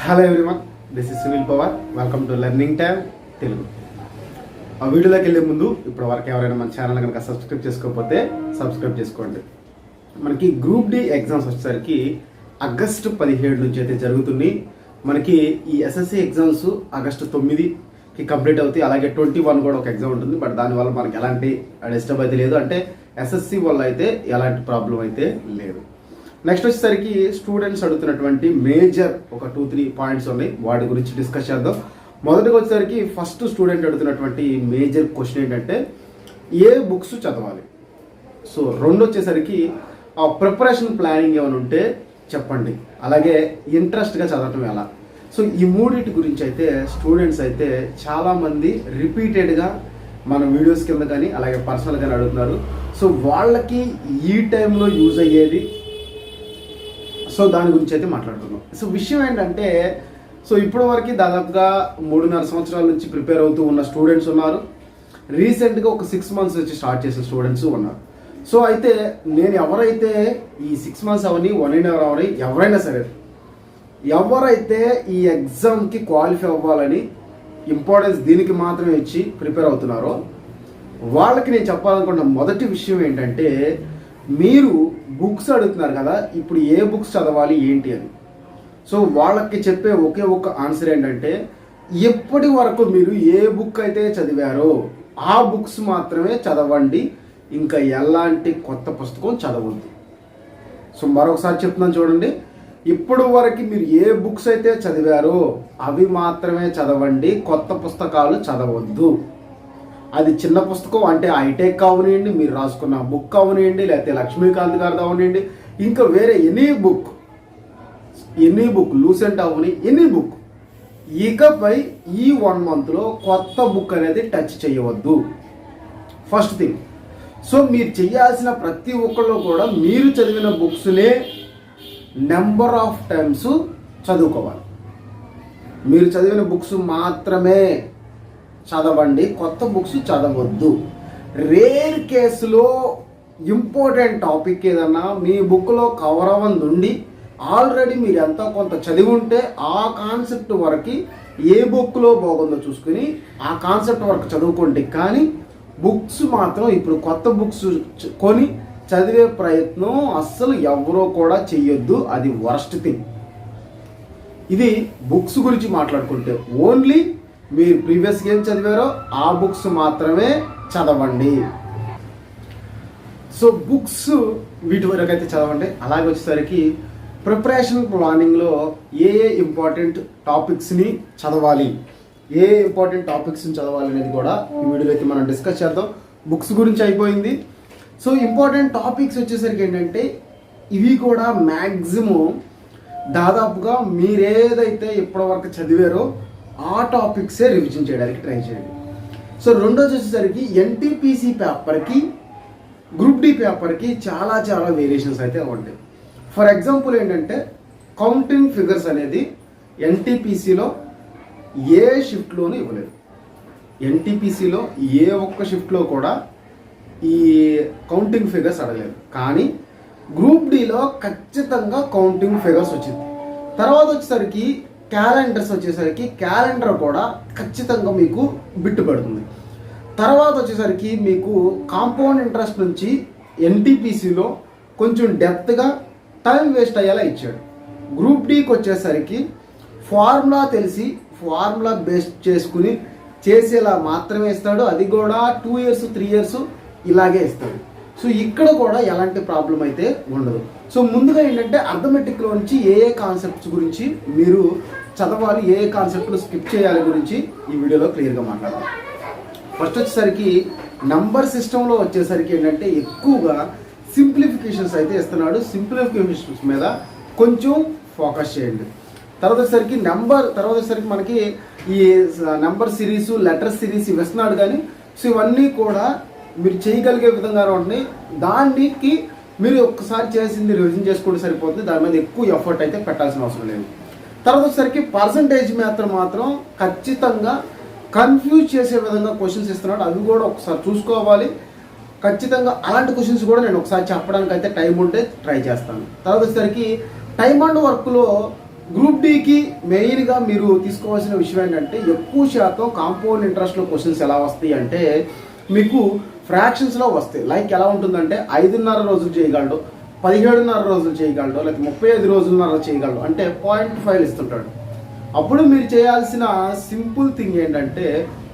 Hello everyone, this is Sunil Pawar. Welcome to learning time Telugu. ఆ వీడియోలోకి వెళ్ళే ముందు ఇప్పటి వరకు ఎవరైనా మన ఛానల్ కనుక సబ్స్క్రైబ్ చేసుకోకపోతే సబ్స్క్రైబ్ చేసుకోండి. మనకి గ్రూప్ డి ఎగ్జామ్స్ వచ్చేసరికి ఆగస్టు 17 నుంచి అయితే జరుగుతుంది. మనకి ఈ ఎస్ఎస్సి ఎగ్జామ్స్ ఆగస్టు 9కి కంప్లీట్ అవుతాయి. అలాగే 21 కూడా ఒక ఎగ్జామ్ ఉంటుంది. బట్ దానివల్ల మనకి ఎలాంటి డిస్టర్బ్ అయితే లేదు, అంటే ఎస్ఎస్సి వల్ల అయితే ఎలాంటి ప్రాబ్లం అయితే లేదు. నెక్స్ట్ వచ్చేసరికి స్టూడెంట్స్ అడుగుతున్నటువంటి మేజర్ ఒక 2-3 పాయింట్స్ ఉన్నాయి, వాటి గురించి డిస్కస్ చేద్దాం. మొదటిగా వచ్చేసరికి ఫస్ట్ స్టూడెంట్ అడుగుతున్నటువంటి మేజర్ క్వశ్చన్ ఏంటంటే ఏ బుక్స్ చదవాలి. సో రెండు వచ్చేసరికి ఆ ప్రిపరేషన్ ప్లానింగ్ ఏమైనా ఉంటే చెప్పండి, అలాగే ఇంట్రెస్ట్గా చదవటం ఎలా. సో ఈ మూడింటి గురించి అయితే స్టూడెంట్స్ అయితే చాలామంది రిపీటెడ్గా మన వీడియోస్ కింద కానీ అలాగే పర్సనల్గా అడుగుతున్నారు. సో వాళ్ళకి ఈ టైంలో యూజ్ అయ్యేది, సో దాని గురించి అయితే మాట్లాడుతున్నాం. సో విషయం ఏంటంటే, సో ఇప్పటి వరకు దాదాపుగా 3.5 సంవత్సరాల నుంచి ప్రిపేర్ అవుతూ ఉన్న స్టూడెంట్స్ ఉన్నారు. రీసెంట్గా ఒక 6 మంత్స్ నుంచి స్టార్ట్ చేసిన స్టూడెంట్స్ ఉన్నారు. సో అయితే నేను ఎవరైతే ఈ 6 మంత్స్ అవని 1 year అవని ఎవరైనా సరే ఎవరైతే ఈ ఎగ్జామ్కి క్వాలిఫై అవ్వాలని ఇంపార్టెన్స్ దీనికి మాత్రమే ఇచ్చి ప్రిపేర్ అవుతున్నారో వాళ్ళకి నేను చెప్పాలనుకున్న మొదటి విషయం ఏంటంటే, మీరు బుక్స్ అడుగుతున్నారు కదా, ఇప్పుడు ఏ బుక్స్ చదవాలి ఏంటి అని. సో వాళ్ళకి చెప్పే ఒకే ఒక ఆన్సర్ ఏంటంటే, ఎప్పటి వరకు మీరు ఏ బుక్ అయితే చదివారో ఆ బుక్స్ మాత్రమే చదవండి, ఇంకా ఎలాంటి కొత్త పుస్తకం చదవద్దు. సో మరొకసారి చెప్తున్నాను చూడండి, ఇప్పటి వరకు మీరు ఏ బుక్స్ అయితే చదివారో అవి మాత్రమే చదవండి, కొత్త పుస్తకాలు చదవద్దు. అది చిన్న పుస్తకం అంటే హైటెక్ అవనివ్వండి, మీరు రాసుకున్న బుక్ అవనివ్వండి, లేకపోతే లక్ష్మీకాంత్ గారిది అవనివ్వండి, ఇంకా వేరే ఎనీ బుక్ లూసెంట్ అవని ఎనీ బుక్, ఇకపై ఈ 1 monthలో కొత్త బుక్ అనేది టచ్ చేయవద్దు. First thing. సో మీరు చేయాల్సిన ప్రతి ఒక్కళ్ళు కూడా మీరు చదివిన బుక్స్నే నెంబర్ ఆఫ్ టైమ్స్ చదువుకోవాలి. మీరు చదివిన బుక్స్ మాత్రమే చదవండి, కొత్త బుక్స్ చదవద్దు. రేర్ కేసులో ఇంపార్టెంట్ టాపిక్ ఏదన్నా మీ బుక్లో కవర్ అవ్వండి, ఆల్రెడీ మీరు ఎంతో కొంత చదివి ఉంటే ఆ కాన్సెప్ట్ వరకు ఏ బుక్లో బాగుందో చూసుకుని ఆ కాన్సెప్ట్ వరకు చదువుకోండి. కానీ బుక్స్ మాత్రం ఇప్పుడు కొత్త బుక్స్ కొని చదివే ప్రయత్నం అస్సలు ఎవరో కూడా చెయ్యొద్దు, అది వర్స్ట్ థింగ్. ఇది బుక్స్ గురించి మాట్లాడుకుంటే ఓన్లీ మీరు ప్రీవియస్గా ఏం చదివారో ఆ బుక్స్ మాత్రమే చదవండి. సో బుక్స్ వీటి వరకు అయితే చదవండి. అలాగే వచ్చేసరికి ప్రిపరేషన్ ప్లానింగ్లో ఏ ఇంపార్టెంట్ టాపిక్స్ని చదవాలి, ఇంపార్టెంట్ టాపిక్స్ని చదవాలి అనేది కూడా ఈ వీడియోలో అయితే మనం డిస్కస్ చేద్దాం. బుక్స్ గురించి అయిపోయింది. సో ఇంపార్టెంట్ టాపిక్స్ వచ్చేసరికి ఏంటంటే, ఇవి కూడా మ్యాక్సిమం దాదాపుగా మీరేదైతే ఇప్పటివరకు చదివారో ఆ టాపిక్సే రివిజన్ చేయడానికి ట్రై చేయండి. సో రెండోది వచ్చేసరికి ఎన్టీపీసీ పేపర్కి గ్రూప్ డి పేపర్కి చాలా వేరియేషన్స్ అయితే ఉంటాయి. ఫర్ ఎగ్జాంపుల్ ఏంటంటే, కౌంటింగ్ ఫిగర్స్ అనేది ఎన్టీపీసీలో ఏ షిఫ్ట్లోనూ ఇవ్వలేదు. ఎన్టీపీసీలో ఏ ఒక్క షిఫ్ట్లో కూడా ఈ కౌంటింగ్ ఫిగర్స్ అడగలేదు. కానీ గ్రూప్ డిలో ఖచ్చితంగా కౌంటింగ్ ఫిగర్స్ వచ్చింది. తర్వాత వచ్చేసరికి క్యాలెండర్ కూడా ఖచ్చితంగా మీకు బిట్టు పడుతుంది. తర్వాత వచ్చేసరికి మీకు కాంపౌండ్ ఇంట్రెస్ట్ నుంచి ఎన్టీపీసీలో కొంచెం డెప్త్గా టైం వేస్ట్ అయ్యేలా ఇచ్చాడు. గ్రూప్ డికి వచ్చేసరికి ఫార్ములా తెలిసి ఫార్ములా బేస్ చేసుకుని చేసేలా మాత్రమే ఇస్తాడు. అది కూడా 2 years 3 years ఇలాగే ఇస్తాడు. సో ఇక్కడ కూడా ఎలాంటి ప్రాబ్లం అయితే ఉండదు. సో ముందుగా ఏంటంటే, అర్థమెటిక్లో నుంచి ఏ కాన్సెప్ట్స్ గురించి మీరు చదవాలి, ఏ కాన్సెప్ట్లు స్కిప్ చేయాలి గురించి ఈ వీడియోలో క్లియర్గా మాట్లాడాలి. ఫస్ట్ వచ్చేసరికి నంబర్ సిస్టంలో వచ్చేసరికి ఏంటంటే, ఎక్కువగా సింప్లిఫికేషన్స్ అయితే ఇస్తున్నాడు. సింప్లిఫికేషన్స్ మీద కొంచెం ఫోకస్ చేయండి. తర్వాత వచ్చేసరికి మనకి ఈ నెంబర్ సిరీస్, లెటర్ సిరీస్ ఇవి ఇస్తున్నాడు. కానీ సో ఇవన్నీ కూడా మీరు చేయగలిగే విధంగా ఉంటుంది. దానికి మీరు ఒక్కసారి చేసింది రివిజన్ చేసుకుంటే సరిపోతుంది. దాని మీద ఎక్కువ ఎఫర్ట్ అయితే పెట్టాల్సిన అవసరం లేదు. తర్వాత వచ్చేసరికి పర్సంటేజ్ మాత్రం ఖచ్చితంగా కన్ఫ్యూజ్ చేసే విధంగా క్వశ్చన్స్ ఇస్తున్నాడు. అవి కూడా ఒకసారి చూసుకోవాలి. ఖచ్చితంగా అలాంటి క్వశ్చన్స్ కూడా నేను ఒకసారి చెప్పడానికి అయితే టైం ఉంటే ట్రై చేస్తాను. తర్వాత వచ్చేసరికి టైమ్ అండ్ వర్క్లో గ్రూప్ డికి మెయిన్గా మీరు తీసుకోవాల్సిన విషయం ఏంటంటే ఎక్కువ శాతం కాంపౌండ్ ఇంట్రెస్ట్లో క్వశ్చన్స్ ఎలా వస్తాయి అంటే మీకు ఫ్రాక్షన్స్లో వస్తాయి. లైక్ ఎలా ఉంటుందంటే 5.5 రోజులు చేయగలడు, 17.5 రోజులు చేయగలడు, లేకపోతే 35 రోజులన్నర చేయగలడు, అంటే 0.5 ఇస్తుంటాడు. అప్పుడు మీరు చేయాల్సిన సింపుల్ థింగ్ ఏంటంటే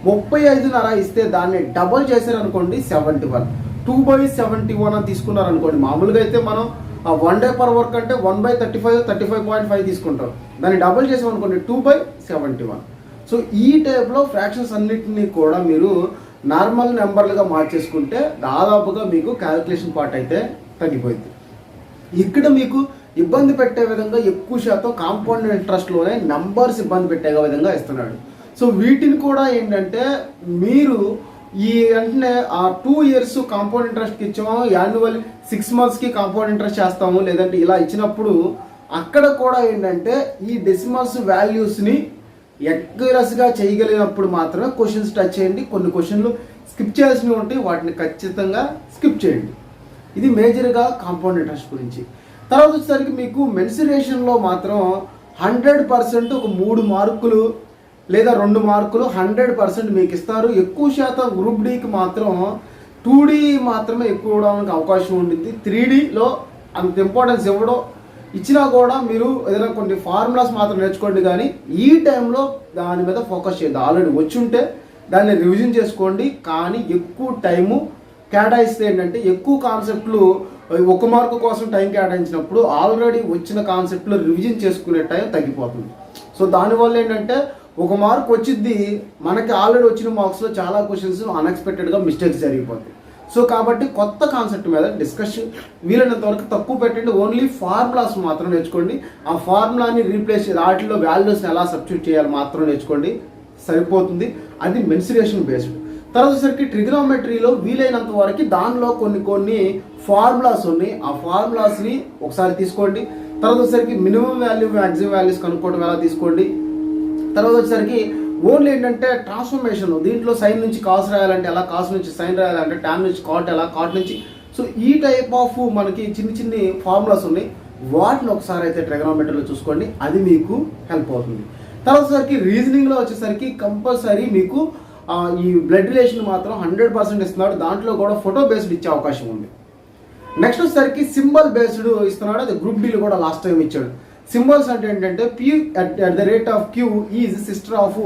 35.5 ఇస్తే దాన్ని డబల్ చేశారనుకోండి 71, 2/71 అని తీసుకున్నారనుకోండి. మామూలుగా అయితే మనం 1 డే పర్ వర్క్ అంటే 1/35, 35.5 తీసుకుంటాం. దాన్ని డబుల్ చేసామనుకోండి 2/71. సో ఈ టైప్లో ఫ్రాక్షన్స్ అన్నిటినీ కూడా మీరు నార్మల్ నెంబర్లుగా మార్చేసుకుంటే దాదాపుగా మీకు క్యాలిక్యులేషన్ పార్ట్ అయితే తగ్గిపోయింది. ఇక్కడ మీకు ఇబ్బంది పెట్టే విధంగా ఎక్కువ శాతం కాంపౌండ్ ఇంట్రెస్ట్లోనే నంబర్స్ ఇబ్బంది పెట్టే విధంగా ఇస్తున్నాడు. సో వీటిని కూడా ఏంటంటే మీరు ఈ వెంటనే 2 years కాంపౌండ్ ఇంట్రెస్ట్కి ఇచ్చాము, యాన్యువల్ 6 monthsకి కాంపౌండ్ ఇంట్రెస్ట్ చేస్తాము, లేదంటే ఇలా ఇచ్చినప్పుడు అక్కడ కూడా ఏంటంటే ఈ డెసిమల్స్ వాల్యూస్ని ఎక్యురస్గా చేయగలిగినప్పుడు మాత్రమే క్వశ్చన్స్ టచ్ చేయండి. కొన్ని క్వశ్చన్లు స్కిప్ చేయాల్సినవి ఉంటాయి, వాటిని ఖచ్చితంగా స్కిప్ చేయండి. ఇది మేజర్గా కాంపౌండ్ ఇంట్రెస్ట్ గురించి. తర్వాత వచ్చేసరికి మీకు మెన్సురేషన్లో మాత్రం 100% ఒక 3 మార్కులు లేదా 2 మార్కులు 100% మీకు ఇస్తారు. ఎక్కువ శాతం గ్రూప్ డికి మాత్రం 2D మాత్రమే ఎక్కువ ఇవ్వడానికి అవకాశం ఉంటుంది. 3Dలో అంత ఇంపార్టెన్స్ ఇవ్వడం ఇచ్చినా కూడా మీరు ఏదైనా కొన్ని ఫార్ములాస్ మాత్రం నేర్చుకోండి, కానీ ఈ టైంలో దాని మీద ఫోకస్ చేయద్దు. ఆల్రెడీ వచ్చి ఉంటే దాన్ని రివిజన్ చేసుకోండి, కానీ ఎక్కువ టైము కేటాయిస్తే ఏంటంటే ఎక్కువ కాన్సెప్ట్లు 1 మార్కు కోసం టైం కేటాయించినప్పుడు ఆల్రెడీ వచ్చిన కాన్సెప్ట్లో రివిజన్ చేసుకునే టైం తగ్గిపోతుంది. సో దానివల్ల ఏంటంటే 1 మార్క్ వచ్చింది, మనకి ఆల్రెడీ వచ్చిన మార్క్స్లో చాలా క్వశ్చన్స్ అన్ఎక్స్పెక్టెడ్గా మిస్టేక్స్ జరిగిపోతాయి. సో కాబట్టి కొత్త కాన్సెప్ట్ మీద డిస్కషన్ వీలైనంత వరకు తక్కువ పెట్టండి. ఓన్లీ ఫార్ములాస్ మాత్రం నేర్చుకోండి. ఆ ఫార్ములాని రీప్లేస్ వాటిలో వాల్యూస్ని ఎలా సబ్స్టిట్యూట్ చేయాలి మాత్రం నేర్చుకోండి, సరిపోతుంది. అది మెన్సురేషన్ బేస్డ్. తర్వాత సరికి ట్రిగ్నోమెట్రీలో వీలైనంత వరకు దానిలో కొన్ని ఫార్ములాస్ ఉన్నాయి, ఆ ఫార్ములాస్ని ఒకసారి తీసుకోండి. తర్వాత వచ్చేసరికి మినిమం వాల్యూ మ్యాక్సిమం వాల్యూస్ కనుక్కోవడం ఎలా తీసుకోండి. తర్వాత వచ్చేసరికి ఓన్లీ ఏంటంటే ట్రాన్స్ఫర్మేషన్, దీంట్లో సైన్ నుంచి కాస్ రాయాలంటే ఎలా, కాస్ నుంచి సైన్ రాయాలంటే ట్యాన్ నుంచి కాట్ ఎలా, కాట్ నుంచి. సో ఈ టైప్ ఆఫ్ మనకి చిన్ని ఫార్ములాస్ ఉన్నాయి, వాటిని ఒకసారి అయితే ట్రిగ్నోమెట్రీలో చూసుకోండి, అది మీకు హెల్ప్ అవుతుంది. తర్వాత వచ్చేసరికి రీజనింగ్లో వచ్చేసరికి కంపల్సరీ మీకు ఈ బ్లడ్ రిలేషన్ మాత్రం 100% ఇస్తున్నాడు. దాంట్లో కూడా ఫోటో బేస్డ్ ఇచ్చే అవకాశం ఉంది. నెక్స్ట్ వచ్చేసరికి సింబల్ బేస్డ్ ఇస్తున్నాడు, అది గ్రూప్ డీలో కూడా లాస్ట్ టైం ఇచ్చాడు. సింబల్స్ అంటే ఏంటంటే P at the rate of Q is sister of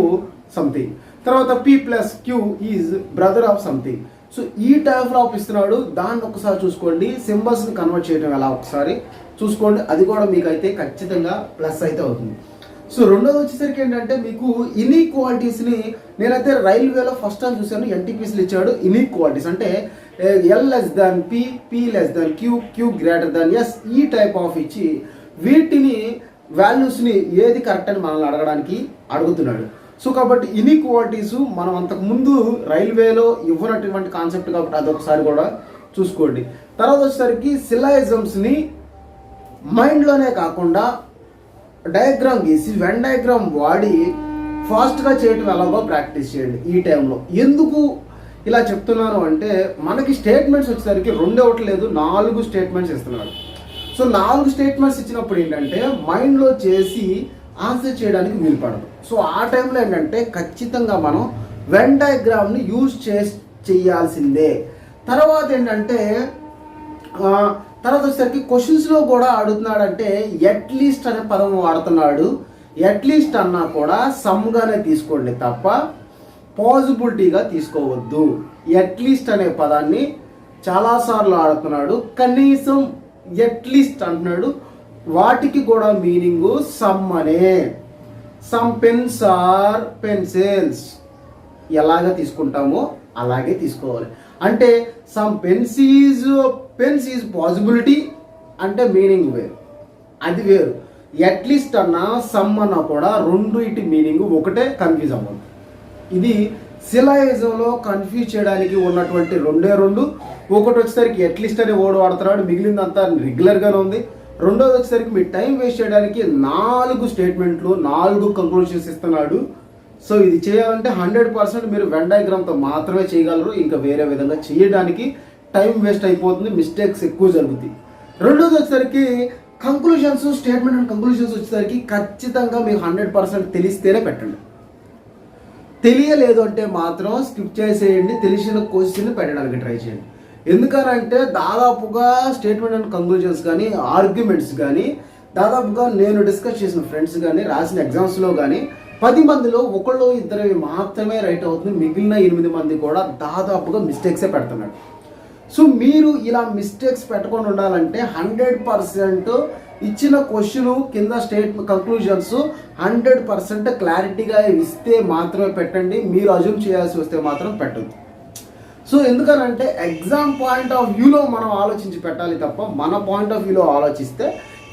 something, తర్వాత P+Q is brother of something. So ఈ టైప్ ఆఫ్ ఇస్తున్నాడు, దాన్ని ఒకసారి చూసుకోండి. సింబల్స్ని కన్వర్ట్ చేయడం ఎలా ఒకసారి చూసుకోండి, అది కూడా మీకు అయితే ఖచ్చితంగా ప్లస్ అయితే అవుతుంది. సో రెండోది వచ్చేసరికి ఏంటంటే మీకు ఇన్ఈక్వాలిటీస్ని నేనైతే రైల్వేలో ఫస్ట్ టైం చూశాను, ఎన్టీపీసీలు ఇచ్చాడు. ఇన్ఈక్వాలిటీస్ అంటే L<P, P Q, Q S ఈ టైప్ ఆఫ్ ఇచ్చి వీటిని వాల్యూస్ని ఏది కరెక్ట్ అని మనల్ని అడగడానికి అడుగుతున్నాడు. సో కాబట్టి ఇన్ఈక్వాలిటీస్ మనం అంతకుముందు రైల్వేలో ఇవ్వనటువంటి కాన్సెప్ట్ కాబట్టి అదొకసారి కూడా చూసుకోండి. తర్వాత వచ్చేసరికి సిలాయిజమ్స్ని మైండ్లోనే కాకుండా డయాగ్రామ్ గీసి వెన్ డయాగ్రామ్ వాడి ఫాస్ట్గా చేయటం ఎలాగో ప్రాక్టీస్ చేయండి ఈ టైంలో. ఎందుకు ఇలా చెప్తున్నాను అంటే మనకి స్టేట్మెంట్స్ వచ్చేసరికి 2 ఒకటి లేదు 4 స్టేట్మెంట్స్ ఇస్తున్నాడు. సో 4 స్టేట్మెంట్స్ ఇచ్చినప్పుడు ఏంటంటే మైండ్లో చేసి ఆన్సర్ చేయడానికి వీలు పడదు. సో ఆ టైంలో ఏంటంటే ఖచ్చితంగా మనం వెన్ డయాగ్రామ్ని యూజ్ చేయాల్సిందే. తర్వాత ఏంటంటే తర్వాత వచ్చేసరికి క్వశ్చన్స్లో కూడా అడుగుతున్నాడంటే అట్లీస్ట్ అనే పదం వాడుతున్నాడు. అట్లీస్ట్ అన్నా కూడా సమ్గానే తీసుకోండి తప్ప పాజిబిలిటీగా తీసుకోవద్దు. అట్లీస్ట్ అనే పదాన్ని చాలాసార్లు ఆడుతున్నాడు, కనీసం అట్లీస్ట్ అంటున్నాడు. వాటికి కూడా మీనింగు సమ్ అనే. సమ్ పెన్స్ ఆర్ పెన్సిల్స్ ఎలాగ తీసుకుంటామో అలాగే తీసుకోవాలి. అంటే సమ్ పెన్స్ ఈజ్ పాసిబిలిటీ అంటే మీనింగ్ వేరు, అది వేరు. అట్లీస్ట్ అన్నా సమ్ అన్నా కూడా రెండింటి మీనింగ్ ఒకటే, కన్ఫ్యూజ్ అవ్వదు. ఇది సిలాయిజంలో కన్ఫ్యూజ్ చేయడానికి ఉన్నటువంటి 2 ఒకటి వచ్చేసరికి అట్లీస్ట్ అనే వర్డ్ వాడుతున్నాడు, మిగిలిందంతా రెగ్యులర్గానే ఉంది. రెండోది వచ్చేసరికి మీ టైం వేస్ట్ చేయడానికి 4 స్టేట్మెంట్లు 4 కంక్లూషన్స్ ఇస్తున్నాడు. సో ఇది చేయాలంటే 100% మీరు వెన్ డయాగ్రామ్తో మాత్రమే చేయగలరు, ఇంకా వేరే విధంగా చేయడానికి టైం వేస్ట్ అయిపోతుంది, మిస్టేక్స్ ఎక్కువ జరుగుతాయి. రెండోది వచ్చేసరికి కంక్లూజన్స్, స్టేట్మెంట్ అండ్ కంక్లూజన్స్ వచ్చేసరికి ఖచ్చితంగా మీకు 100% తెలిస్తేనే పెట్టండి. తెలియలేదు అంటే మాత్రం స్కిప్ చేసేయండి. తెలిసిన క్వశ్చన్ పెట్టడానికి ట్రై చేయండి. ఎందుకనంటే దాదాపుగా స్టేట్మెంట్ అండ్ కంక్లూజన్స్ కానీ, ఆర్గ్యుమెంట్స్ కానీ, దాదాపుగా నేను డిస్కస్ చేసిన ఫ్రెండ్స్ కానీ, రాసిన ఎగ్జామ్స్లో కానీ 10 మందిలో ఒకళ్ళు ఇద్దరు మాత్రమే రైట్ అవుతుంది. మిగిలిన 8 మంది కూడా దాదాపుగా మిస్టేక్సే పెడుతున్నాడు. సో మీరు ఇలా మిస్టేక్స్ పెట్టకుండా ఉండాలంటే 100% ఇచ్చిన క్వశ్చన్ కింద కంక్లూజన్స్ 100% క్లారిటీగా ఇస్తే మాత్రమే పెట్టండి. మీరు అజ్యూమ్ చేయాల్సి వస్తే మాత్రం పెట్టద్దు. సో ఎందుకనంటే ఎగ్జామ్ పాయింట్ ఆఫ్ వ్యూలో మనం ఆలోచించి పెట్టాలి తప్ప మన పాయింట్ ఆఫ్ వ్యూలో ఆలోచిస్తే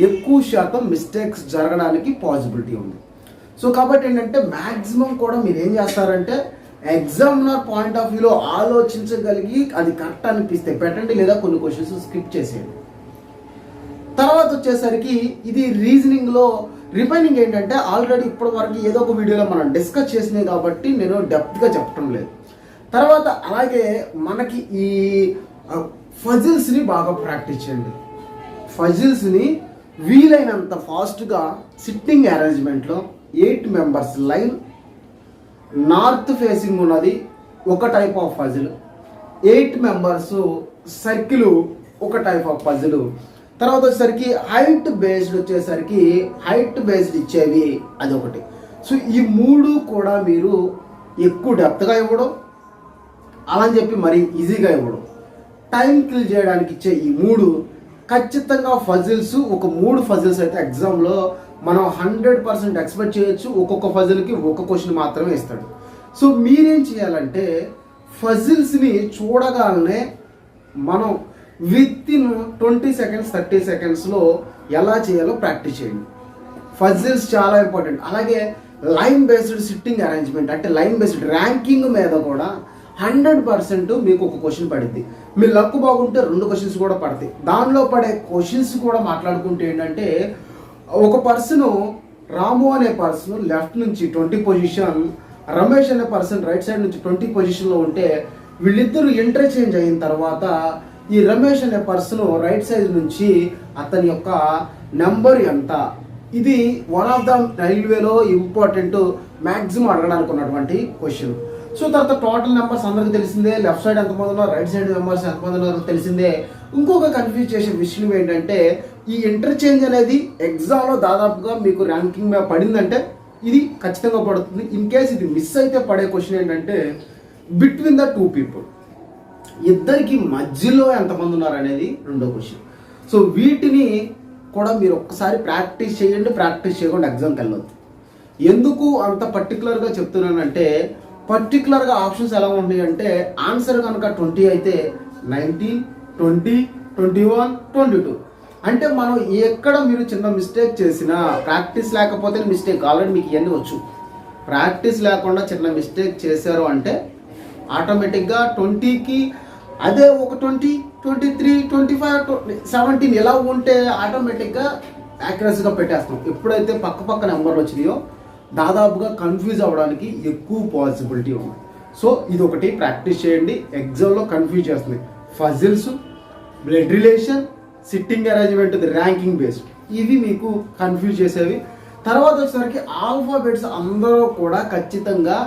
ఎక్కువ శాతం మిస్టేక్స్ జరగడానికి పాసిబిలిటీ ఉంది. సో కాబట్టి ఏంటంటే మ్యాక్సిమం కూడా మీరు ఏం చేస్తారంటే ఎగ్జామినర్ పాయింట్ ఆఫ్ వ్యూలో ఆలోచించగలిగి అది కరెక్ట్ అనిపిస్తే పెట్టండి, లేదా కొన్ని క్వశ్చన్స్ స్కిప్ చేసేయండి. తర్వాత వచ్చేసరికి ఇది రీజనింగ్లో రిమైనింగ్ ఏంటంటే ఆల్రెడీ ఇప్పటి వరకు ఏదో ఒక వీడియోలో మనం డిస్కస్ చేసినాయి కాబట్టి నేను డెప్త్గా చెప్పడం లేదు. తర్వాత అలాగే మనకి ఈ ఫజిల్స్ని బాగా ప్రాక్టీస్ చేయండి. ఫజిల్స్ని వీలైనంత ఫాస్ట్గా సిట్టింగ్ అరేంజ్మెంట్లో 8 మెంబర్స్ లైన్, నార్త్ ఫేసింగ్ ఉన్నది ఒక type of puzzle, 8 members circle ఒక టైప్ ఆఫ్ పజిల్, తర్వాత వచ్చేసరికి హైట్ బేస్డ్ ఇచ్చేవి అదొకటి. సో ఈ 3 కూడా మీరు ఎక్కువ డెప్త్గా ఇవ్వడం, అలా అని చెప్పి మరీ ఈజీగా ఇవ్వడం, టైం కిల్ చేయడానికి ఇచ్చే ఈ 3 ఖచ్చితంగా ఫజిల్స్. ఒక 3 ఫజిల్స్ అయితే ఎగ్జామ్లో మనం 100% ఎక్స్పెక్ట్ చేయొచ్చు. ఒక్కొక్క ఫజిల్కి ఒక క్వశ్చన్ మాత్రమే ఇస్తాడు. సో మీరేం చేయాలంటే ఫజిల్స్ని చూడగానే మనం విత్ ఇన్ 20 సెకండ్స్ 30 సెకండ్స్లో ఎలా చేయాలో ప్రాక్టీస్ చేయండి. ఫజిల్స్ చాలా ఇంపార్టెంట్. అలాగే లైన్ బేస్డ్ సిట్టింగ్ అరేంజ్మెంట్ అంటే లైన్ బేస్డ్ ర్యాంకింగ్ మీద కూడా 100% మీకు ఒక క్వశ్చన్ పడుద్ది. మీ లక్ బాగుంటే 2 క్వశ్చన్స్ కూడా పడతాయి. దానిలో పడే క్వశ్చన్స్ కూడా మాట్లాడుకుంటే ఏంటంటే ఒక పర్సన్, రాము అనే పర్సన్ లెఫ్ట్ నుంచి 20 పొజిషన్, రమేష్ అనే పర్సన్ రైట్ సైడ్ నుంచి 20 పొజిషన్లో ఉంటే వీళ్ళిద్దరూ ఇంటర్చేంజ్ అయిన తర్వాత ఈ రమేష్ అనే పర్సన్ రైట్ సైడ్ నుంచి అతని యొక్క నెంబర్ ఎంత, ఇది వన్ ఆఫ్ ద రైల్వేలో ఇంపార్టెంట్ మ్యాక్సిమం అడగడానికి ఉన్నటువంటి క్వశ్చన్. సో తర్వాత టోటల్ నెంబర్స్ అందరికీ తెలిసిందే, లెఫ్ట్ సైడ్ ఎంతమంది ఉన్నారు, రైట్ సైడ్ మెంబర్స్ ఎంతమంది ఉన్నారు తెలిసిందే. ఇంకొక కన్ఫ్యూజ్ చేసే విషయం ఏంటంటే ఈ ఇంటర్చేంజ్ అనేది ఎగ్జామ్లో దాదాపుగా మీకు ర్యాంకింగ్ మీద పడిందంటే ఇది ఖచ్చితంగా పడుతుంది. ఇన్ కేస్ ఇది మిస్ అయితే పడే క్వశ్చన్ ఏంటంటే బిట్వీన్ ద 2 పీపుల్, ఇద్దరికి మధ్యలో ఎంతమంది ఉన్నారు అనేది రెండో క్వశ్చన్. సో వీటిని కూడా మీరు ఒక్కసారి ప్రాక్టీస్ చేయండి. ప్రాక్టీస్ చేయకుండా ఎగ్జామ్కి వెళ్ళొద్దు. ఎందుకు అంత పర్టికులర్గా చెప్తున్నానంటే పర్టికులర్గా ఆప్షన్స్ ఎలా ఉన్నాయి అంటే ఆన్సర్ కనుక 20 అయితే 19, 20, 21, 22 అంటే మనం ఎక్కడ మీరు చిన్న మిస్టేక్ చేసినా ప్రాక్టీస్ లేకపోతే మిస్టేక్, ఆల్రెడీ మీకు ఇవన్నీ వచ్చు. ప్రాక్టీస్ లేకుండా చిన్న మిస్టేక్ చేశారు అంటే ఆటోమేటిక్గా 20కి అదే ఒక 20, 23, 25, 17 ఎలా ఉంటే ఆటోమేటిక్గా యాక్యురసీగా పెట్టేస్తాం. ఎప్పుడైతే పక్క నెంబర్లు వచ్చినాయో దాదాపుగా కన్ఫ్యూజ్ అవ్వడానికి ఎక్కువ పాసిబిలిటీ ఉంది. సో ఇది ఒకటి ప్రాక్టీస్ చేయండి. ఎగ్జామ్లో కన్ఫ్యూజ్ చేస్తుంది puzzles, blood relation, sitting arrangement, ranking based, ఇవి మీకు కన్ఫ్యూజ్ చేసేవి. తర్వాత వచ్చేసరికి ఆల్ఫాబెట్స్ అందరూ కూడా ఖచ్చితంగా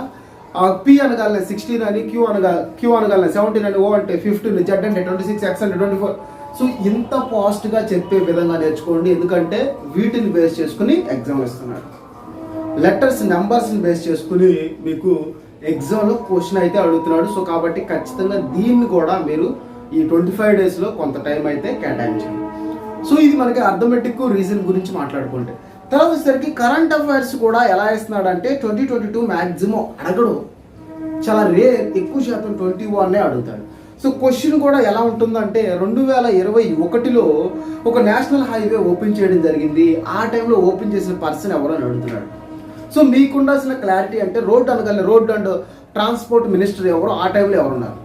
పి అనగానే 16 అని, క్యూ అనగానే 17 అని, ఓ అంటే 15, జెడ్ అంటే 26, ఎక్స్ అంటే 24. సో ఇంత ఫాస్ట్గా చెప్పే విధంగా నేర్చుకోండి. ఎందుకంటే వీటిని బేస్ చేసుకుని ఎగ్జామ్ ఇస్తున్నాడు. లెటర్స్, నెంబర్స్ని బేస్ చేసుకుని మీకు ఎగ్జామ్లో క్వశ్చన్ అయితే అడుగుతున్నాడు. సో కాబట్టి ఖచ్చితంగా దీన్ని కూడా మీరు ఈ 25 డేస్లో కొంత టైం అయితే కేటాయించండి. సో ఇది మనకి అర్థమెటిక్ రీజన్ గురించి మాట్లాడుకుంటే తర్వాత వచ్చేసరికి కరెంట్ అఫైర్స్ కూడా ఎలా ఇస్తున్నాడు అంటే 2022 మ్యాక్సిమం అడగడు, చాలా రేర్, ఎక్కువ శాతం 21 అడుగుతాడు. సో క్వశ్చన్ కూడా ఎలా ఉంటుందంటే 2021లో ఒక నేషనల్ హైవే ఓపెన్ చేయడం జరిగింది. ఆ టైంలో ఓపెన్ చేసిన పర్సన్ ఎవరో అని అడుగుతున్నాడు. సో మీకు ఉండాల్సిన క్లారిటీ అంటే రోడ్ అనగానే రోడ్ అండ్ ట్రాన్స్పోర్ట్ మినిస్టర్ ఎవరు, ఆ టైంలో ఎవరున్నారు.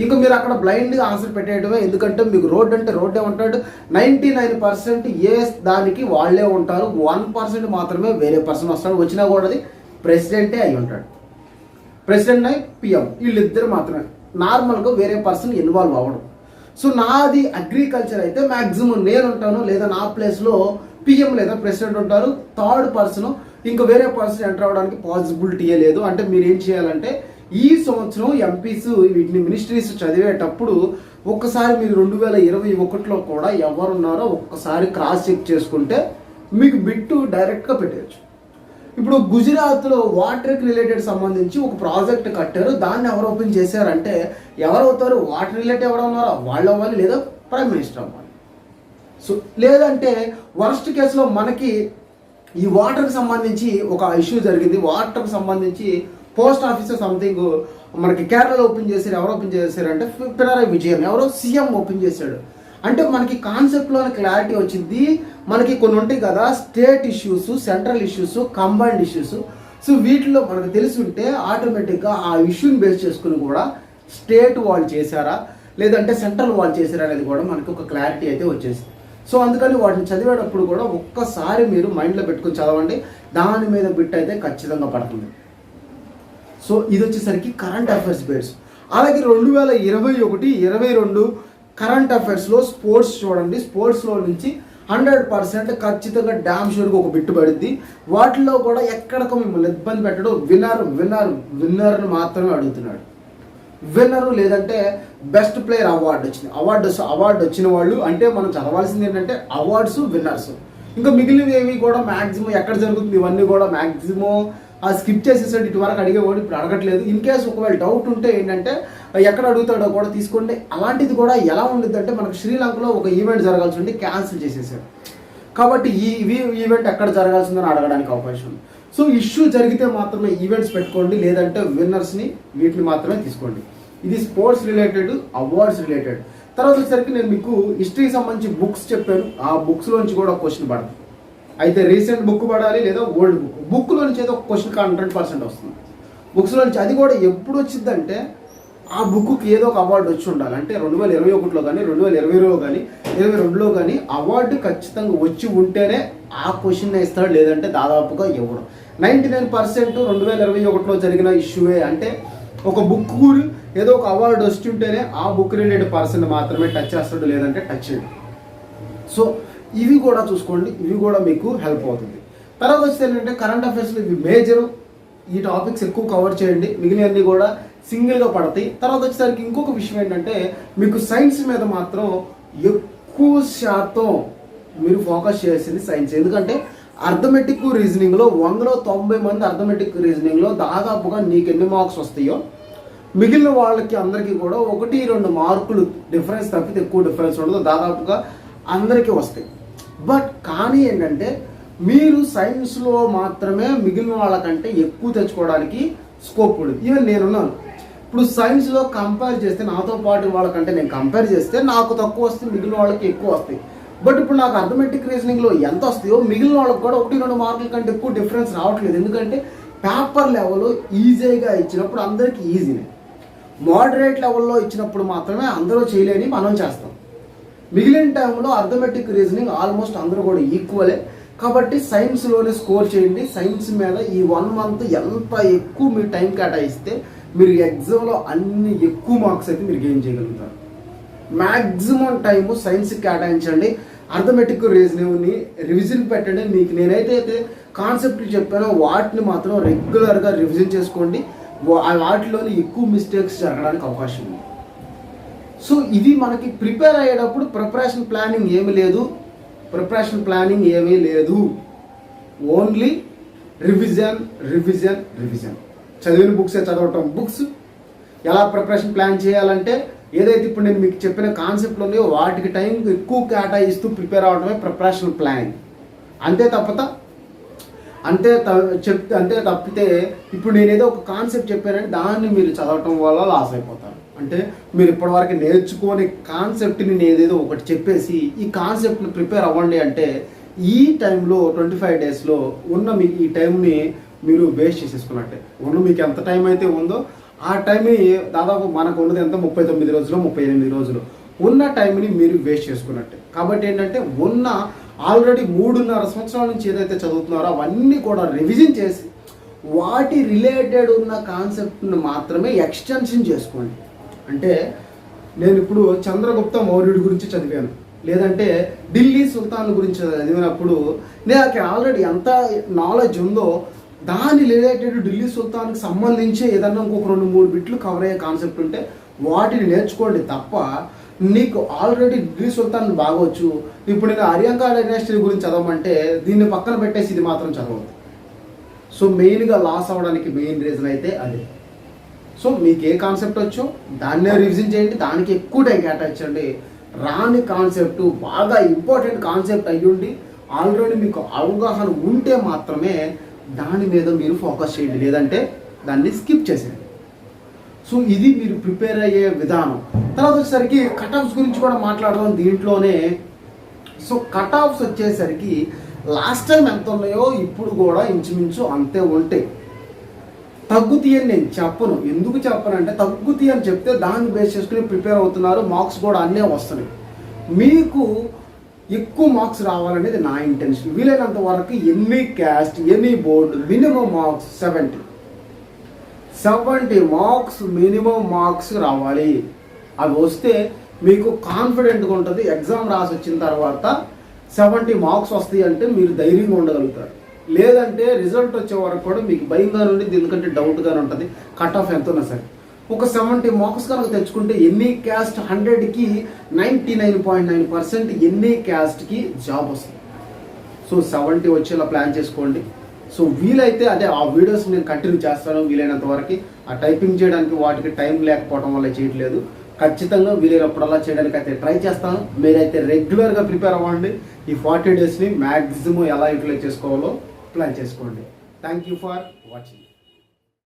ఇంకా మీరు అక్కడ బ్లైండ్గా ఆన్సర్ పెట్టేయడమే. ఎందుకంటే మీకు రోడ్ అంటే రోడ్డే ఉంటాడు. 99% ఏ దానికి వాళ్ళే ఉంటారు. 1% మాత్రమే వేరే పర్సన్ వస్తాడు. వచ్చినా కూడా అది ప్రెసిడెంటే అయి ఉంటాడు. ప్రెసిడెంట్ అయి పిఎం వీళ్ళిద్దరు మాత్రమే. నార్మల్గా వేరే పర్సన్ ఇన్వాల్వ్ అవ్వడం. సో నాది అగ్రికల్చర్ అయితే మ్యాక్సిమం నేను ఉంటాను, లేదా నా ప్లేస్లో పిఎం లేదా ప్రెసిడెంట్ ఉంటారు, థర్డ్ పర్సన్ ఇంకా వేరే పర్సన్ ఎంటర్ అవ్వడానికి పాసిబిలిటీయే లేదు. అంటే మీరు ఏం చేయాలంటే ఈ సంవత్సరం ఎంపీస్ వీటిని మినిస్ట్రీస్ చదివేటప్పుడు ఒక్కసారి మీరు 2021లో కూడా ఎవరున్నారో ఒక్కసారి క్రాస్ చెక్ చేసుకుంటే మీకు బిట్టు డైరెక్ట్గా పెట్టేయచ్చు. ఇప్పుడు గుజరాత్లో వాటర్కి రిలేటెడ్ సంబంధించి ఒక ప్రాజెక్ట్ కట్టారు, దాన్ని ఎవరు ఓపెన్ చేశారంటే ఎవరవుతారు? వాటర్ రిలేటెడ్ ఎవరు ఉన్నారో వాళ్ళు అవ్వాలి, లేదా ప్రైమ్ మినిస్టర్ అవ్వాలి. సో లేదంటే వర్స్ట్ కేసులో మనకి ఈ వాటర్కి సంబంధించి ఒక ఇష్యూ జరిగింది, వాటర్కి సంబంధించి పోస్ట్ ఆఫీస్ సంథింగ్ మనకి కేరళలో ఓపెన్ చేశారు. ఎవరు ఓపెన్ చేశారు అంటే పినరాయి విజయన్ ఎవరో సీఎం ఓపెన్ చేశాడు. అంటే మనకి కాన్సెప్ట్లో క్లారిటీ వచ్చింది. మనకి కొన్ని ఉంటాయి కదా state issues, central issues, combined issues. So వీటిలో మనకు తెలిసి ఉంటే ఆటోమేటిక్గా ఆ ఇష్యూని బేస్ చేసుకుని కూడా స్టేట్ వాళ్ళు చేశారా లేదంటే సెంట్రల్ వాళ్ళు చేశారా అనేది కూడా మనకి ఒక క్లారిటీ అయితే వచ్చేసింది. సో అందుకని వాటిని చదివేటప్పుడు కూడా ఒక్కసారి మీరు మైండ్లో పెట్టుకుని చదవండి, దాని మీద బిట్ అయితే ఖచ్చితంగా పడుతుంది. సో ఇది వచ్చేసరికి కరెంట్ అఫైర్స్ బేస్. అలాగే 2021-22 కరెంట్ అఫైర్స్లో స్పోర్ట్స్ చూడండి. స్పోర్ట్స్లో నుంచి 100% ఖచ్చితంగా డ్యామ్ షూర్గా ఒక బిట్టు పడుద్ది. వాటిలో కూడా ఎక్కడికో మిమ్మల్ని ఇబ్బంది పెట్టడం విన్నర్ని మాత్రమే అడుగుతున్నాడు. విన్నరు లేదంటే బెస్ట్ ప్లేయర్ అవార్డు వచ్చింది, అవార్డు వచ్చిన వాళ్ళు అంటే మనం చదవాల్సింది ఏంటంటే అవార్డ్స్, విన్నర్స్. ఇంకా మిగిలినవి ఏవి కూడా మ్యాక్సిమం ఎక్కడ జరుగుతుంది ఇవన్నీ కూడా మ్యాక్సిమం స్కిప్ చేసేసాడు. ఇటు వరకు అడిగేవాడు, ఇప్పుడు అడగట్లేదు. ఇన్ కేసు ఒకవేళ డౌట్ ఉంటే ఏంటంటే ఎక్కడ అడుగుతాడో కూడా తీసుకోండి. అలాంటిది కూడా ఎలా ఉండిద్ది అంటే మనకు శ్రీలంకలో ఒక ఈవెంట్ జరగాల్సి ఉండి క్యాన్సిల్ చేసేసాడు. కాబట్టి ఈ ఈవెంట్ ఎక్కడ జరగాల్సిందని అడగడానికి అవకాశం ఉంది. సో ఇష్యూ జరిగితే మాత్రమే ఈవెంట్స్ పెట్టుకోండి, లేదంటే విన్నర్స్ని వీటిని మాత్రమే తీసుకోండి. ఇది స్పోర్ట్స్ రిలేటెడ్, అవార్డ్స్ రిలేటెడ్. తర్వాత వచ్చేసరికి నేను మీకు హిస్టరీకి సంబంధించి బుక్స్ చెప్పాను, ఆ బుక్స్లోంచి కూడా క్వశ్చన్ పడుతుంది. అయితే రీసెంట్ బుక్ పడాలి లేదా ఓల్డ్ బుక్లో నుంచి అయితే ఒక క్వశ్చన్ 100% వస్తుంది బుక్స్లో నుంచి. అది కూడా ఎప్పుడు వచ్చిందంటే ఆ బుక్కి ఏదో ఒక అవార్డు వచ్చి ఉండాలి. అంటే 2021లో కానీ 2020లో కానీ 2022లో కానీ అవార్డు ఖచ్చితంగా వచ్చి ఉంటేనే ఆ క్వశ్చన్ ఇస్తాడు, లేదంటే దాదాపుగా ఎవరు 99% 2021లో జరిగిన ఇష్యూవే. అంటే ఒక బుక్ ఏదో ఒక అవార్డు వచ్చి ఉంటేనే ఆ బుక్ రిలేటెడ్ పర్సన్ మాత్రమే టచ్ చేస్తాడు, లేదంటే టచ్ చేయడు. సో ఇవి కూడా చూసుకోండి, ఇవి కూడా మీకు హెల్ప్ అవుతుంది. తర్వాత వచ్చేది ఏంటంటే కరెంట్ అఫైర్స్లో ఇవి మేజరు, ఈ టాపిక్స్ ఎక్కువ కవర్ చేయండి, మిగిలినవన్నీ కూడా సింగిల్గా పడతాయి. తర్వాత వచ్చేసరికి ఇంకొక విషయం ఏంటంటే మీకు సైన్స్ మీద మాత్రం ఎక్కువ శాతం మీరు ఫోకస్ చేసింది సైన్స్. ఎందుకంటే అర్థమెటిక్ రీజనింగ్లో 100లో 90 మంది అర్థమెటిక్ రీజనింగ్లో దాదాపుగా నీకు ఎన్ని మార్క్స్ వస్తాయో మిగిలిన వాళ్ళకి అందరికీ కూడా 1-2 మార్కులు డిఫరెన్స్ తప్పితే ఎక్కువ డిఫరెన్స్ ఉండదు, దాదాపుగా అందరికీ వస్తాయి. బట్ కానీ ఏంటంటే మీరు సైన్స్లో మాత్రమే మిగిలిన వాళ్ళకంటే ఎక్కువ తెచ్చుకోవడానికి స్కోప్ ఉండదు. ఈవెన్ నేనున్నాను ఇప్పుడు సైన్స్లో కంపేర్ చేస్తే నాతో పాటు వాళ్ళకంటే నేను కంపేర్ చేస్తే నాకు తక్కువ వస్తే మిగిలిన వాళ్ళకి ఎక్కువ వస్తాయి. బట్ ఇప్పుడు నాకు అర్థమెటిక్ రీజనింగ్లో ఎంత వస్తాయో మిగిలిన వాళ్ళకి కూడా 1-2 మార్కుల కంటే ఎక్కువ డిఫరెన్స్ రావట్లేదు. ఎందుకంటే పేపర్ లెవెల్లో ఈజీగా ఇచ్చినప్పుడు అందరికీ ఈజీనే, మోడరేట్ లెవెల్లో ఇచ్చినప్పుడు మాత్రమే అందరూ చేయలేని మనం చేస్తాం. మిగిలిన టైంలో అర్థమెటిక్ రీజనింగ్ ఆల్మోస్ట్ అందరూ కూడా ఈక్వలే. కాబట్టి సైన్స్లోనే స్కోర్ చేయండి. సైన్స్ మీద ఈ 1 మంత్ ఎంత ఎక్కువ మీరు టైం కేటాయిస్తే మీరు ఎగ్జామ్లో అన్ని ఎక్కువ మార్క్స్ అయితే మీరు గెయిన్ చేయగలుగుతారు. మ్యాక్సిమం టైము సైన్స్కి కేటాయించండి, అర్థమెటిక్ రీజనింగ్ని రివిజన్ పెట్టండి. మీకు నేనైతే కాన్సెప్ట్లు చెప్పానో వాటిని మాత్రం రెగ్యులర్గా రివిజన్ చేసుకోండి. వాటిలోని ఎక్కువ మిస్టేక్స్ జరగడానికి అవకాశం ఉంది. సో ఇది మనకి ప్రిపేర్ అయ్యేటప్పుడు ప్రిపరేషన్ ప్లానింగ్ ఏమీ లేదు, ఓన్లీ రివిజన్. చదివిన బుక్సే చదవటం. బుక్స్ ఎలా ప్రిపరేషన్ ప్లాన్ చేయాలంటే ఏదైతే ఇప్పుడు నేను మీకు చెప్పిన కాన్సెప్ట్లు ఉన్నాయో వాటికి టైం ఎక్కువ కేటాయిస్తూ ప్రిపేర్ అవడమే ప్రిపరేషన్ ప్లానింగ్. అంతే తప్పితే ఇప్పుడు నేనేదో ఒక కాన్సెప్ట్ చెప్పానంటే దాన్ని మీరు చదవటం వల్ల లాస్ అయిపోతారు. అంటే మీరు ఇప్పటివరకు నేర్చుకోని కాన్సెప్ట్ని నేను ఏదేదో ఒకటి చెప్పేసి ఈ కాన్సెప్ట్ని ప్రిపేర్ అవ్వండి అంటే ఈ టైంలో 25 డేస్లో ఉన్న మీకు ఈ టైంని మీరు వేస్ట్ చేసేసుకున్నట్టే. మీకు ఎంత టైం అయితే ఉందో ఆ టైంని దాదాపు మనకు ఉన్నది ఎంత 39 రోజులు 38 రోజులు ఉన్న టైంని మీరు వేస్ట్ చేసుకున్నట్టే. కాబట్టి ఏంటంటే ఆల్రెడీ 3.5 సంవత్సరాల నుంచి ఏదైతే చదువుతున్నారో అవన్నీ కూడా రివిజన్ చేసి వాటి రిలేటెడ్ ఉన్న కాన్సెప్ట్ని మాత్రమే ఎక్స్టెన్షన్ చేసుకోండి. అంటే నేను ఇప్పుడు చంద్రగుప్త మౌర్యుడి గురించి చదివాను, లేదంటే ఢిల్లీ సుల్తాన్ గురించి చదివినప్పుడు నాకు ఆల్రెడీ ఎంత నాలెడ్జ్ ఉందో దాని రిలేటెడ్ ఢిల్లీ సుల్తాన్కి సంబంధించి ఏదన్నా ఇంకొక 2-3 బిట్లు కవర్ అయ్యే కాన్సెప్ట్ ఉంటే వాటిని నేర్చుకోండి తప్ప నీకు ఆల్రెడీ ఢిల్లీ సుల్తాన్ బాగొచ్చు ఇప్పుడు నేను అరియంకా డైనాసిటీ గురించి చదవమంటే దీన్ని పక్కన పెట్టేసి ఇది మాత్రం చదవద్దు. సో మెయిన్గా లాస్ అవ్వడానికి మెయిన్ రీజన్ అయితే అదే. సో మీకు ఏ కాన్సెప్ట్ వచ్చో దాన్నే రివిజన్ చేయండి, దానికి ఎక్కువ టైం కేటాయించండి. రాని కాన్సెప్ట్ బాగా ఇంపార్టెంట్ కాన్సెప్ట్ అయ్యుండి ఆల్రెడీ మీకు అవగాహన ఉంటే మాత్రమే దాని మీద మీరు ఫోకస్ చేయండి, లేదంటే దాన్ని స్కిప్ చేసేయండి. సో ఇది మీరు ప్రిపేర్ అయ్యే విధానం. తర్వాత వచ్చేసరికి కట్ ఆఫ్స్ గురించి కూడా మాట్లాడదాం దీంట్లోనే. సో కట్ ఆఫ్స్ వచ్చేసరికి లాస్ట్ టైం ఎంత ఉన్నాయో ఇప్పుడు కూడా ఇంచుమించు అంతే ఉంటాయి. తగ్గుతాయని నేను చెప్పను. ఎందుకు చెప్పనంటే తగ్గుతాయి అని చెప్తే దాన్ని బేస్ చేసుకుని ప్రిపేర్ అవుతున్నారు, మార్క్స్ కూడా అన్నీ వస్తున్నాయి. మీకు ఎక్కువ మార్క్స్ రావాలనేది నా ఇంటెన్షన్. వీలైనంత వరకు any caste any board minimum marks 70 marks minimum marks రావాలి. అవి వస్తే మీకు కాన్ఫిడెంట్గా ఉంటుంది. ఎగ్జామ్ రాసి వచ్చిన తర్వాత 70 మార్క్స్ వస్తాయి అంటే మీరు ధైర్యంగా ఉండగలుగుతారు. లేదంటే రిజల్ట్ వచ్చే వరకు కూడా మీకు భయంగా ఉంటుంది, ఎందుకంటే డౌట్గానే ఉంటుంది. కట్ ఆఫ్ ఎంత ఉన్నా సరే ఒక 70 మార్క్స్ కనుక తెచ్చుకుంటే ఎన్ని క్యాస్ట్ 100కి 99.9% ఎన్ని క్యాస్ట్కి జాబ్ వస్తుంది. సో 70 వచ్చేలా ప్లాన్ చేసుకోండి. సో వీలైతే అదే ఆ వీడియోస్ నేను కంటిన్యూ చేస్తాను వీలైనంత వరకు. ఆ టైపింగ్ చేయడానికి వాటికి టైం లేకపోవడం వల్ల చేయట్లేదు. ఖచ్చితంగా వీలైనప్పుడల్లా చేయడానికి అయితే ట్రై చేస్తాను. మీరైతే రెగ్యులర్గా ప్రిపేర్ అవ్వండి. ఈ 40 డేస్ని మ్యాక్సిమం ఎలా యూటిలైజ్ చేసుకోవాలో ప్లాన్ చేసుకోండి. Thank you for watching.